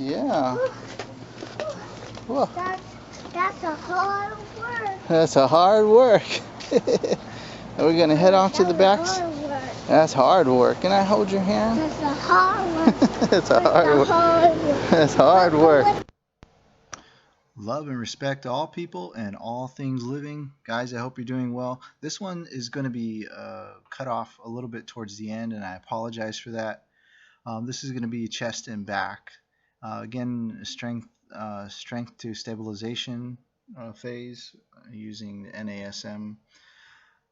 Yeah. Whoa. That's a hard work. That's a hard work. Are we gonna head off to the backs? That's hard work. Can I hold your hand? That's a hard work. That's a hard work. That's hard work. Love and respect to all people and all things living. Guys, I hope you're doing well. This one is going to be cut off a little bit towards the end, and I apologize for that. This is going to be chest and back. Again, strength to stabilization phase using NASM.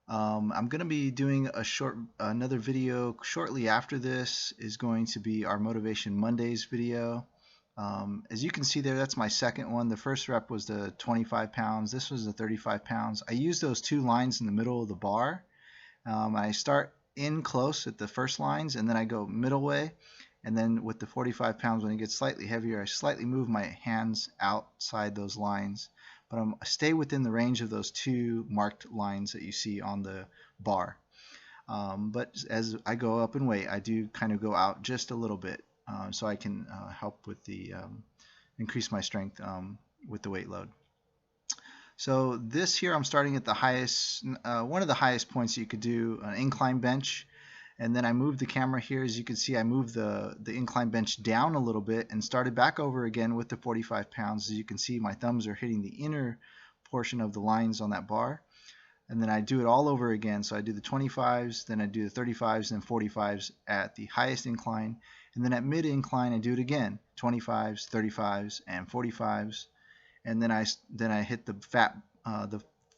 I'm going to be doing another video shortly after this. Is going to be our Motivation Mondays video. As you can see there, that's my second one. The first rep was the 25 pounds. This was the 35 pounds. I use those two lines in the middle of the bar. I start in close at the first lines, and then I go middle way. And then with the 45 pounds, when it gets slightly heavier, I slightly move my hands outside those lines. But I stay within the range of those two marked lines that you see on the bar. But as I go up in weight, I do kind of go out just a little bit. So I can help with the increase my strength with the weight load. So this here, I'm starting at the highest, one of the highest points you could do, an incline bench. And then I moved the camera here. As you can see, I moved the incline bench down a little bit and started back over again with the 45 pounds. As you can see, my thumbs are hitting the inner portion of the lines on that bar. And then I do it all over again. So I do the 25s, then I do the 35s, and 45s at the highest incline. And then at mid incline, I do it again, 25s, 35s, and 45s. And then I hit the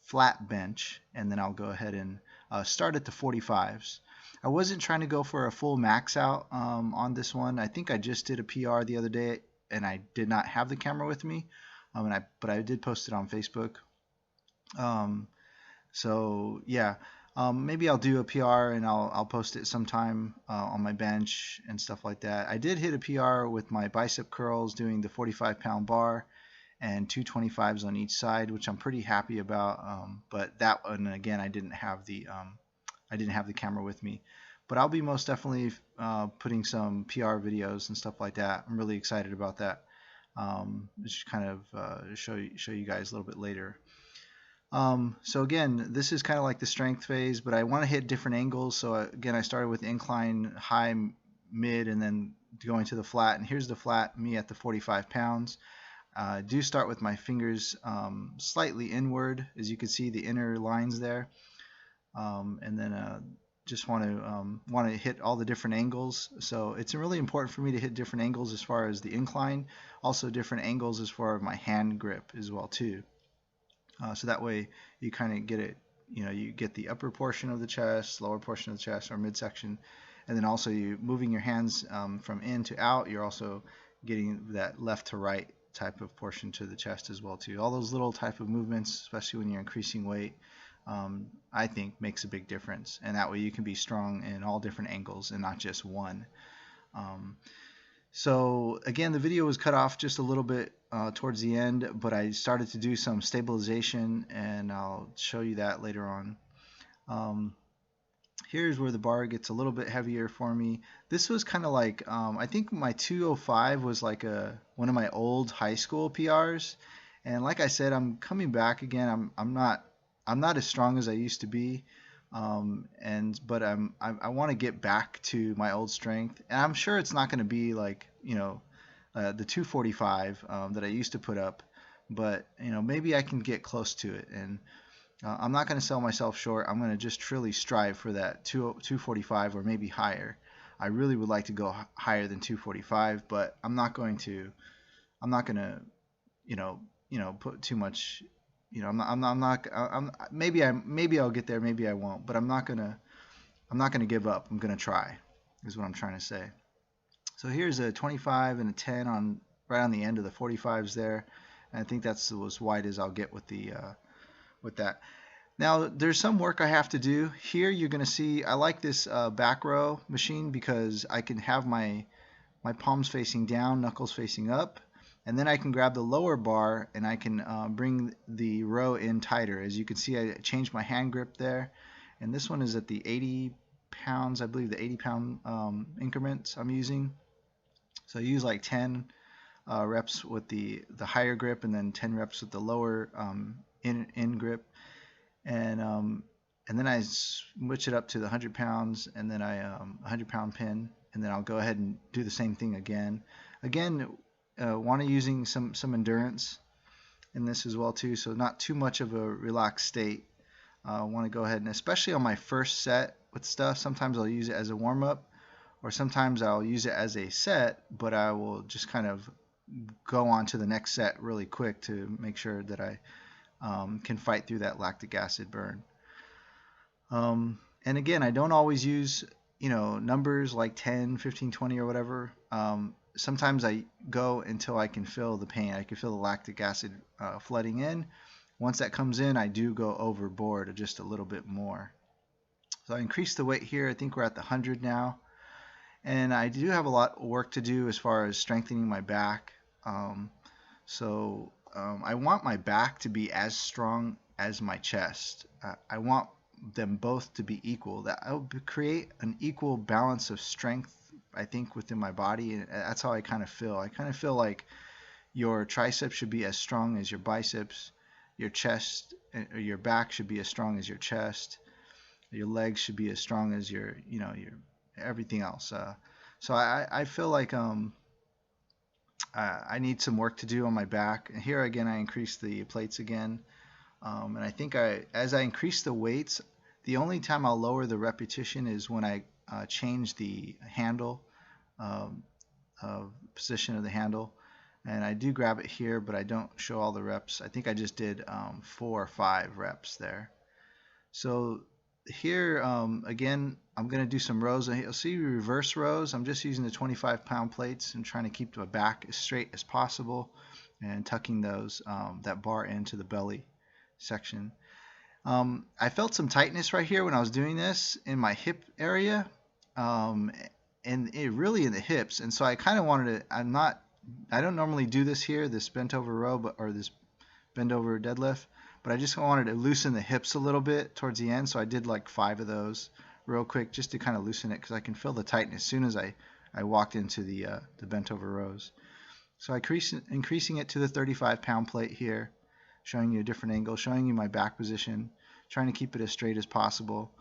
flat bench, and then I'll go ahead and start at the 45s. I wasn't trying to go for a full max out on this one. I think I just did a PR the other day, and I did not have the camera with me, but I did post it on Facebook. So yeah, maybe I'll do a PR and I'll post it sometime on my bench and stuff like that. I did hit a PR with my bicep curls doing the 45-pound bar and 225s on each side, which I'm pretty happy about. But that one, again, I didn't have the camera with me. But I'll be most definitely putting some PR videos and stuff like that. I'm really excited about that. Just kind of show you guys a little bit later. So again, this is kind of like the strength phase, but I want to hit different angles. So again, I started with incline, high, mid, and then going to the flat. And here's the flat, me at the 45 pounds. I do start with my fingers slightly inward, as you can see the inner lines there. And then just want to hit all the different angles. So it's really important for me to hit different angles as far as the incline, also different angles as far as my hand grip as well too. So that way you kind of get it, you get the upper portion of the chest, lower portion of the chest, or midsection, and then also you moving your hands from in to out, you're also getting that left to right type of portion to the chest as well too. All those little type of movements, especially when you're increasing weight, I think makes a big difference, and that way you can be strong in all different angles and not just one. So again, the video was cut off just a little bit towards the end, but I started to do some stabilization, and I'll show you that later on. Here's where the bar gets a little bit heavier for me. This was kind of like, I think my 205 was like one of my old high school PRs, and like I said, I'm coming back again. I'm not as strong as I used to be, but I want to get back to my old strength, and I'm sure it's not going to be like the 245 that I used to put up, but maybe I can get close to it, and I'm not going to sell myself short. I'm going to just truly strive for that 245 or maybe higher. I really would like to go higher than 245, but I'm not going to put too much. Maybe I'll get there, maybe I won't, but I'm not gonna give up. I'm gonna try, is what I'm trying to say. So here's a 25 and a 10 right on the end of the 45s there, and I think that's as wide as I'll get with that. Now there's some work I have to do here. You're gonna see I like this back row machine because I can have my palms facing down, knuckles facing up. And then I can grab the lower bar and I can bring the row in tighter. As you can see, I changed my hand grip there. And this one is at the 80 pounds, I believe the 80-pound increments I'm using. So I use like 10 reps with the higher grip, and then 10 reps with the lower in grip, and then I switch it up to the 100 pounds, and then I 100-pound pin, and then I'll go ahead and do the same thing again. Want to using some endurance in this as well too, so not too much of a relaxed state. Want to go ahead, and especially on my first set with stuff, sometimes I'll use it as a warm-up, or sometimes I'll use it as a set, but I will just kind of go on to the next set really quick to make sure that I can fight through that lactic acid burn. And again, I don't always use, numbers like 10, 15, 20 or whatever. Sometimes I go until I can feel the pain. I can feel the lactic acid flooding in. Once that comes in, I do go overboard just a little bit more. So I increase the weight here. I think we're at the 100 now. And I do have a lot of work to do as far as strengthening my back. I want my back to be as strong as my chest. I want them both to be equal. That will create an equal balance of strength, I think, within my body. And that's how I kind of feel. I kind of feel like your triceps should be as strong as your biceps. Your chest or your back should be as strong as your chest. Your legs should be as strong as your everything else. So I feel like I need some work to do on my back. And here again, I increase the plates again. And I think as I increase the weights, the only time I'll lower the repetition is when I change the handle, position of the handle. And I do grab it here, but I don't show all the reps. I think I just did 4 or 5 reps there. So here, again, I'm going to do some rows. You'll see reverse rows. I'm just using the 25-pound plates and trying to keep my back as straight as possible and tucking that bar into the belly section. I felt some tightness right here when I was doing this in my hip area, and really in the hips. And so I kind of wanted to, I don't normally do this here, this bent over row, or this bend over deadlift, but I just wanted to loosen the hips a little bit towards the end. So I did like 5 of those real quick just to kind of loosen it, because I can feel the tightness as soon as I walked into the bent over rows. So increasing it to the 35-pound plate here, showing you a different angle, showing you my back position, trying to keep it as straight as possible.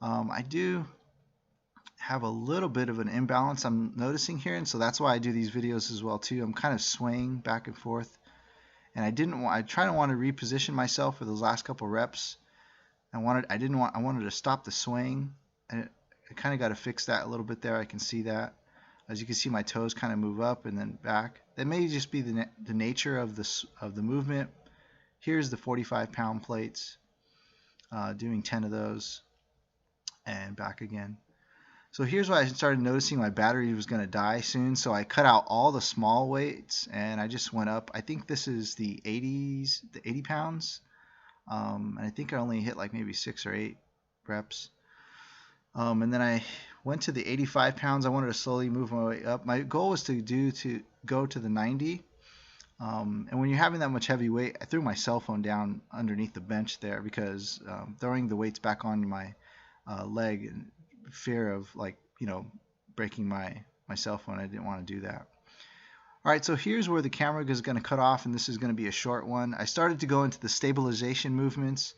I do have a little bit of an imbalance I'm noticing here, and so that's why I do these videos as well too. I'm kind of swaying back and forth, and I want to reposition myself for those last couple reps. I wanted to stop the swaying, and I kind of got to fix that a little bit there. I can see that. As you can see, my toes kind of move up and then back. That may just be the nature of the movement. Here's the 45-pound plates, doing 10 of those, and back again. So here's why I started noticing my battery was going to die soon. So I cut out all the small weights, and I just went up. I think this is the 80 pounds. And I think I only hit like maybe 6 or 8 reps. And then I went to the 85 pounds. I wanted to slowly move my way up. My goal was to go to the 90. And when you're having that much heavy weight, I threw my cell phone down underneath the bench there, because throwing the weights back on my leg, and fear of breaking my cell phone, I didn't want to do that. All right, so here's where the camera is going to cut off, and this is going to be a short one. I started to go into the stabilization movements.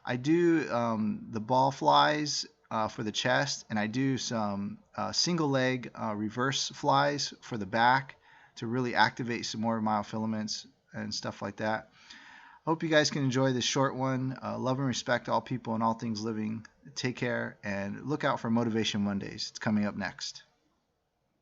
I do the ball flies for the chest, and I do some single leg reverse flies for the back to really activate some more myofilaments and stuff like that. I hope you guys can enjoy this short one. Love and respect to all people and all things living. Take care, and look out for Motivation Mondays. It's coming up next.